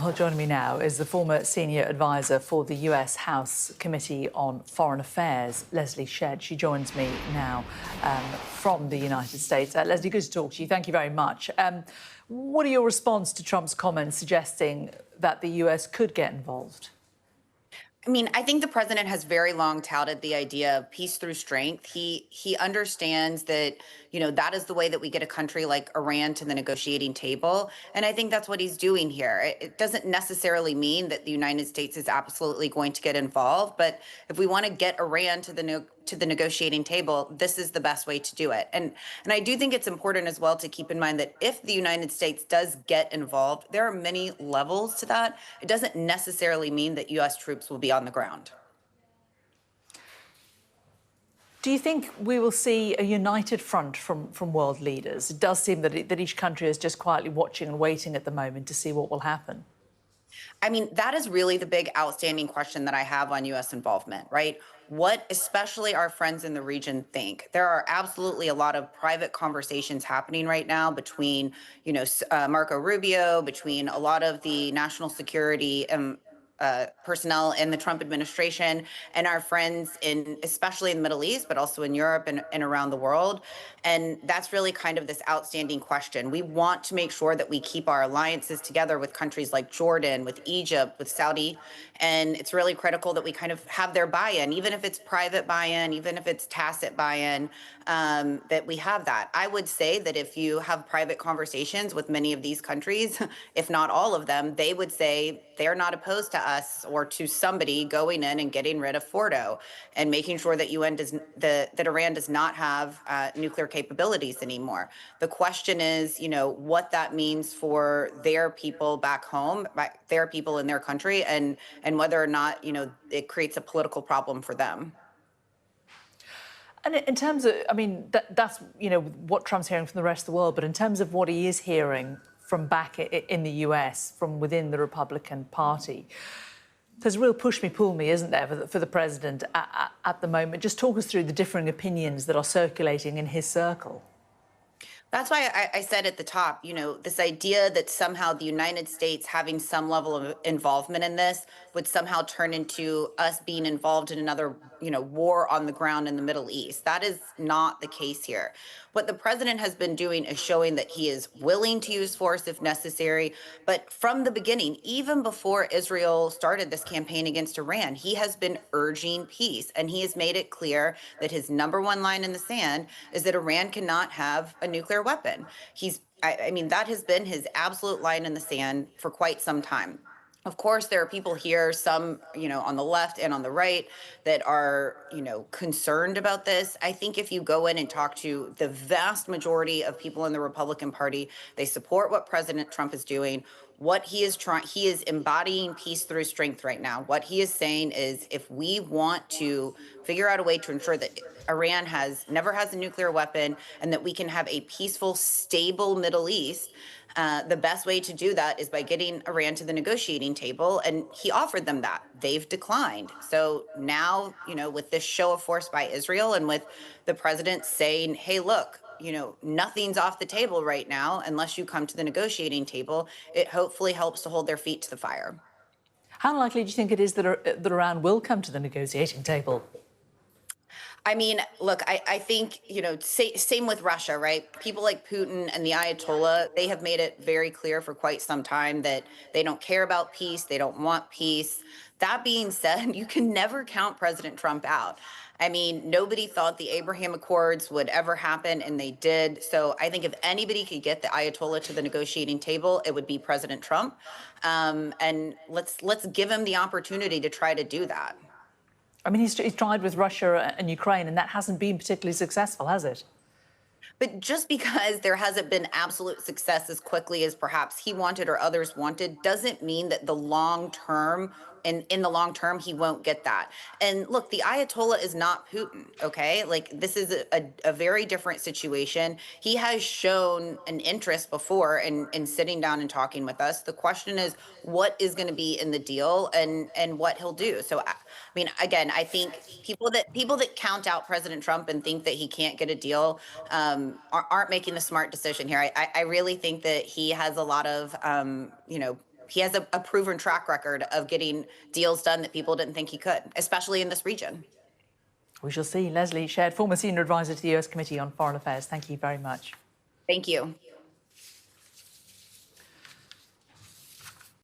Well, joining me now is the former senior advisor for the US House Committee on Foreign Affairs, Leslie Shedd. She joins me now from the United States. Leslie, good to talk to you. Thank you very much. What are your response to Trump's comments suggesting that the US could get involved? I mean, I think the president has very long touted the idea of peace through strength. He understands that, that is the way that we get a country like Iran to the negotiating table. And I think that's what he's doing here. It doesn't necessarily mean that the United States is absolutely going to get involved, but if we want to get Iran to the negotiating table, this is the best way to do it. And I do think it's important as well to keep in mind that if the United States does get involved, there are many levels to that. It doesn't necessarily mean that US troops will be on the ground. Do you think we will see a united front from world leaders? It does seem that each country is just quietly watching and waiting at the moment to see what will happen. I mean, that is really the big outstanding question that I have on US involvement, right? What especially our friends in the region think. There are absolutely a lot of private conversations happening right now between, Marco Rubio, between a lot of the national security personnel in the Trump administration and our friends especially in the Middle East, but also in Europe and around the world. And that's really kind of this outstanding question. We want to make sure that we keep our alliances together with countries like Jordan, with Egypt, with Saudi. And it's really critical that we kind of have their buy-in, even if it's private buy-in, even if it's tacit buy-in, that we have that. I would say that if you have private conversations with many of these countries, if not all of them, they would say they're not opposed to us or to somebody going in and getting rid of Fordo and making sure that that Iran does not have nuclear capabilities anymore. The question is, what that means for their people back home, their people in their country, and whether or not, it creates a political problem for them. And in terms of, I mean, that's, what Trump's hearing from the rest of the world. But in terms of what he is hearing from back in the US, from within the Republican Party, there's a real push me, pull me, isn't there, for the president at the moment? Just talk us through the differing opinions that are circulating in his circle. That's why I said at the top, this idea that somehow the United States having some level of involvement in this would somehow turn into us being involved in another, war on the ground in the Middle East. That is not the case here. What the president has been doing is showing that he is willing to use force if necessary. But from the beginning, even before Israel started this campaign against Iran, he has been urging peace. And he has made it clear that his number one line in the sand is that Iran cannot have a nuclear weapon. I mean, that has been his absolute line in the sand for quite some time. Of course, there are people here, some, on the left and on the right, that are, concerned about this. I think if you go in and talk to the vast majority of people in the Republican Party, they support what President Trump is doing. What he is embodying peace through strength right now. What he is saying is if we want to figure out a way to ensure that Iran never has a nuclear weapon and that we can have a peaceful, stable Middle East, the best way to do that is by getting Iran to the negotiating table. And he offered them that. They've declined. So now, with this show of force by Israel and with the president saying, hey, look, nothing's off the table right now unless you come to the negotiating table, it hopefully helps to hold their feet to the fire. How likely do you think it is that Iran will come to the negotiating table? I mean, look, I think, same with Russia, right? People like Putin and the Ayatollah, they have made it very clear for quite some time that they don't care about peace. They don't want peace. That being said, you can never count President Trump out. I mean, nobody thought the Abraham Accords would ever happen, and they did. So I think if anybody could get the Ayatollah to the negotiating table, it would be President Trump. And let's give him the opportunity to try to do that. I mean, he's tried with Russia and Ukraine, and that hasn't been particularly successful, has it? But just because there hasn't been absolute success as quickly as perhaps he wanted or others wanted doesn't mean that in the long term, he won't get that. And look, the Ayatollah is not Putin, okay? Like, this is a very different situation. He has shown an interest before in sitting down and talking with us. The question is, what is going to be in the deal and what he'll do. So, I mean, again, I think people that count out President Trump and think that he can't get a deal aren't making the smart decision here. I really think that he has a lot of, He has a proven track record of getting deals done that people didn't think he could, especially in this region. We shall see. Leslie Shared, former senior advisor to the US Committee on Foreign Affairs, thank you very much. Thank you.